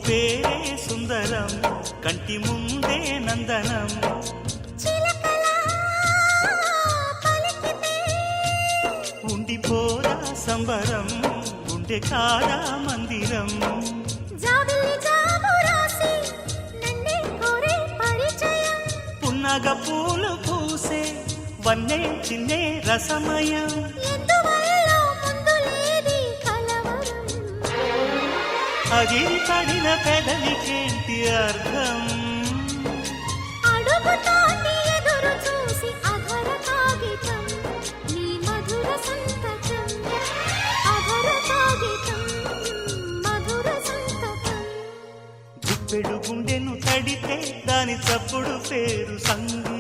పేరే సుందరం కంటి ముందే నందనం ఉండిపోదా సంబరం ఉండే కాదా మందిరం పున్నగ పూలు పూసే వన్నే చిన్నే రసమయం అగిరి పడిన పెదవికేంటి అర్థం గుప్పెడు గుండెను తడితే దాని చప్పుడు పేరు సంగు